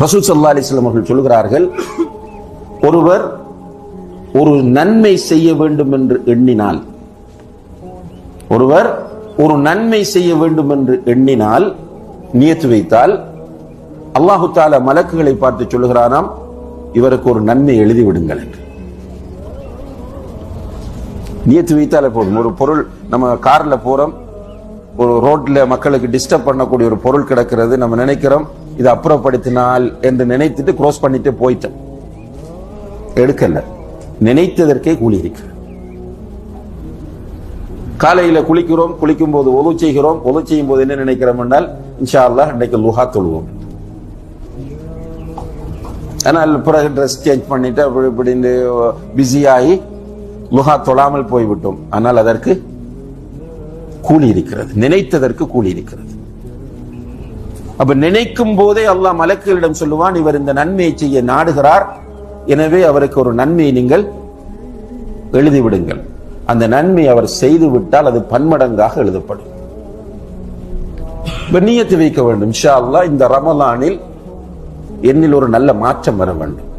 ரசூல் ஸல்லல்லாஹு அலைஹி வஸல்லம் அவர்கள் சொல்கிறார்கள், ஒருவர் ஒரு நன்மை செய்ய வேண்டும் என்று எண்ணினால், ஒருவர் ஒரு நன்மை செய்ய வேண்டும் என்று எண்ணினால், நியத்து வைத்தால், அல்லாஹு தஆலா மலக்குகளை பார்த்து சொல்லுகிறானாம், இவருக்கு ஒரு நன்மை எழுதி விடுங்கள் என்று. நியத்து வைத்தாலே போதும். ஒரு பொருள், நம்ம கார்ல போறோம், ஒரு ரோட்ல மக்களுக்கு டிஸ்டர்ப் பண்ணக்கூடிய ஒரு பொருள் கிடக்கிறது, நம்ம நினைக்கிறோம் இதை அப்புறப்படுத்தினால் என்று நினைத்துட்டு க்ரோஸ் பண்ணிட்டு போயிட்டோம், எடுக்கல, நினைத்ததற்கே கூலி இருக்கு. காலையில குளிக்கிறோம், குளிக்கும் போது ஒது செய்கிறோம், ஒது செய்யும் போது என்ன நினைக்கிறோம் என்றால், இன்ஷா அல்லாஹ் இன்றைக்கு லுஹா தொழுவோம். ஆனால் பிறகு ட்ரெஸ் சேஞ்ச் பண்ணிட்டு அப்படி இப்படின்னு பிஸியாகி லுஹா தொழாமல் போய்விட்டோம். ஆனால் அதற்கு கூலி இருக்கிறது, நினைத்ததற்கு கூலி இருக்கிறது. அப்ப நினைக்கும் போதே அல்லாஹ் மலக்குகளிடம் சொல்லுவான், இவர் இந்த நன்மையை செய்ய நாடுகிறார், எனவே அவருக்கு ஒரு நன்மையை நீங்கள் எழுதிவிடுங்கள். அந்த நன்மை அவர் செய்து விட்டால் அது பன்மடங்காக எழுதப்படும். நியத்து வைக்க வேண்டும், இன்ஷா அல்லாஹ் இந்த ரமலானில் என்னில் ஒரு நல்ல மாற்றம் வர வேண்டும்.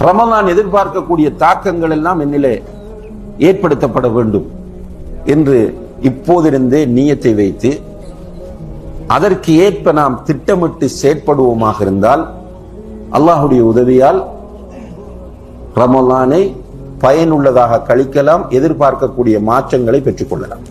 ரமலான் எதிர்பார்க்கக்கூடிய தாக்கங்கள் எல்லாம் என்னிலே ஏற்படுத்தப்பட வேண்டும் என்று இப்போதிருந்தே நியத்தை வைத்து அதற்கு ஏற்ப நாம் திட்டமிட்டு செயற்படுவோமாக இருந்தால், அல்லாஹுடைய உதவியால் ரமலானை பயனுள்ளதாக கழிக்கலாம், எதிர்பார்க்கக்கூடிய மாற்றங்களை பெற்றுக் கொள்ளலாம்.